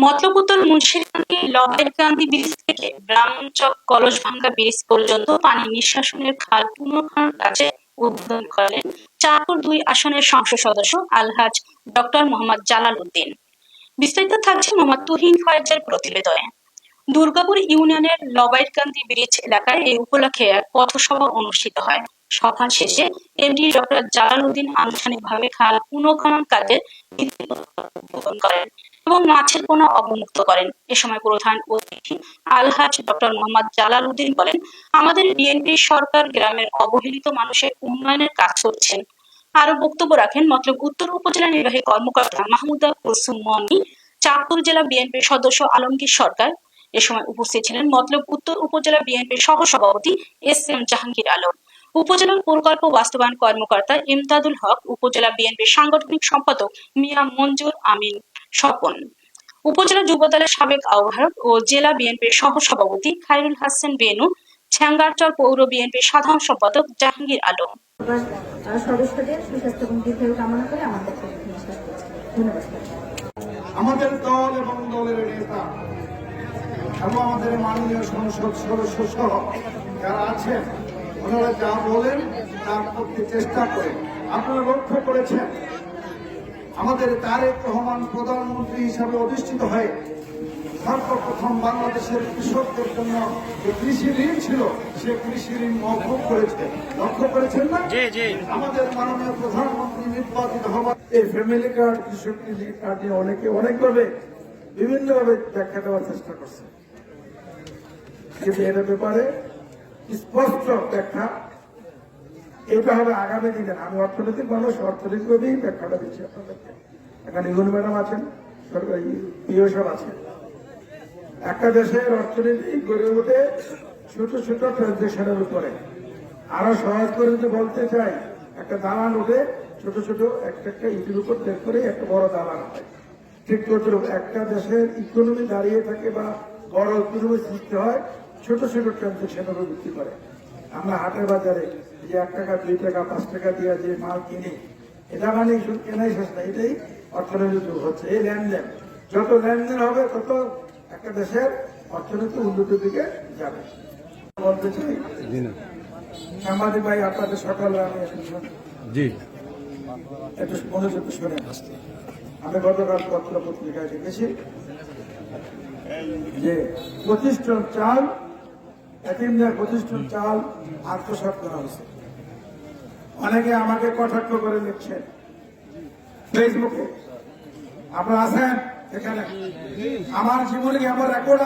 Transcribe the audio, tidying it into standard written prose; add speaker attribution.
Speaker 1: মতলব মুন্সিগঞ্জে লবাইকান্দি bridge থেকে ব্রাহ্মণচক কলসভাঙ্গা bridge পর্যন্ত পানি নিষ্কাশনের খাল পুনর্খনন কাজে উদ্বোধন করলেন চাঁদপুর-২ আসনের সংসদ সদস্য আলহাজ ডক্টর মোহাম্মদ জালাল উদ্দিন। বিস্তারিত থাকছে মোহাম্মদ তুহিন ফয়েজের প্রতিবেদনে। দুর্গাপুর ইউনিয়নের লবাইকান্দি ব্রিজ এলাকায় এই উপলক্ষে এক পথসভা অনুষ্ঠিত হয়। সভা শেষে এমডি ডক্টর জালাল উদ্দিন আনুষ্ঠানিকভাবে খাল পুনর্খনন কাজের উদ্বোধন করেন এবং মাছের পোনা অবমুক্ত করেন। এ সময় প্রধান অতিথি আলহাজ ডক্টর মোহাম্মদ জালাল উদ্দিন বলেন, আমাদের বিএনপি সরকার গ্রামের অবহেলিত মানুষের উন্নয়নের কাজ করছেন। আরো বক্তব্য রাখেন মতলব উত্তর উপজেলা নির্বাহী কর্মকর্তা মাহমুদা কুলসুম মনি, চাঁদপুর জেলা বিএনপির সদস্য আলমগীর সরকার। এ সময় উপস্থিত ছিলেন মতলব উত্তর উপজেলা বিএনপির সহসভাপতি এস এম জাহাঙ্গীর আলম, উপজেলার প্রকল্প বাস্তবায়ন কর্মকর্তা ইমদাদুল হক, উপজেলা বিএনপির সাংগঠনিক সম্পাদক মিয়া মঞ্জুর আমিন স্বপন, উপজেলা যুবদলের সাবেক আহ্বায়ক ও জেলা বিএনপির সহসভাপতি খায়রুল হাসান বেনু, ছ্যাঙ্গারচর পৌর বিএনপির সাধারণ সম্পাদক জাহাঙ্গীর আলম।
Speaker 2: সদস্যদের সুস্বাস্থ্য এবং দীর্ঘায়ু কামনা করে আমাদের ধন্যবাদ।
Speaker 3: আমাদের দল এবং দলের নেতা এবং আমাদের মাননীয় সংসদ সদস্য সহ যারা আছেন ওনারা যা বলেন তার করতে চেষ্টা করেন। আপনারা লক্ষ্য করেছেন আমাদের তারেক রহমান প্রধানমন্ত্রী হিসাবে অধিষ্ঠিত হয়ে সর্বপ্রথম বাংলাদেশের কৃষকদের জন্য যে কৃষি ঋণ ছিল সে কৃষি ঋণ মওকুফ করেছে। লক্ষ্য করেছেন না? আমাদের মাননীয় প্রধানমন্ত্রী নির্বাচিত হওয়ার এই ফ্যামিলি কার্ড, কৃষক কার্ড নিয়ে অনেকে অনেকভাবে বিভিন্নভাবে ব্যাখ্যা দেওয়ার চেষ্টা করছে, কিন্তু এর ব্যাপারে স্পষ্ট ব্যাখ্যা এটা হবে আগামী দিনে। আমি অর্থনৈতিক মানুষ, অর্থনৈতিকভাবেই ব্যাখ্যাটা দিচ্ছি আপনাদেরকে। এখানে ইউন ম্যাডাম আছেন, সরকারি পিও সাহেব আছেন। একটা দেশের অর্থনীতি গড়ে ওঠে ছোট ছোট ট্রানজেকশনের উপরে। আরো সহজ করে যদি বলতে চাই, একটা দালান উঠে ছোট ছোট একটা ইটির উপর বের করে একটা বড় দালান হয়। ঠিক তদ্রুপ একটা দেশের ইকোনমি দাঁড়িয়ে থাকে বা বড় ইকোনমি সৃষ্টি হয় ছোট ছোট ট্রানজেকশনের উপর ভিত্তি করে। আমরা হাটের বাজারে যে 1 টাকা 2 টাকা 5 টাকা দিয়ে যে মাল কিনি, এটা মানে শুধু কেনাই শেষ না, এটাই অর্থনৈতিক হচ্ছে। এই লেনদেন, যত লেনদেন হবে তত একটা দেশের অর্থনীতি উন্নতির দিকে যাবে। বলতে চাই সাংবাদিক ভাই, আপনাদের সকালে আমি একটু মনোযোগ শুনে আসছি। আমি গতকাল পত্র পত্রিকায় দেখেছি যে 25 টন চাল, এতিমদের 25 টন চাল আত্মসাৎ করা হয়েছে। অনেকে আমাকে কটাক্ষ করে লিখছেন ফেসবুকে। আপনারা আছেন এখানে? আমার জীবনে এমন রেকর্ড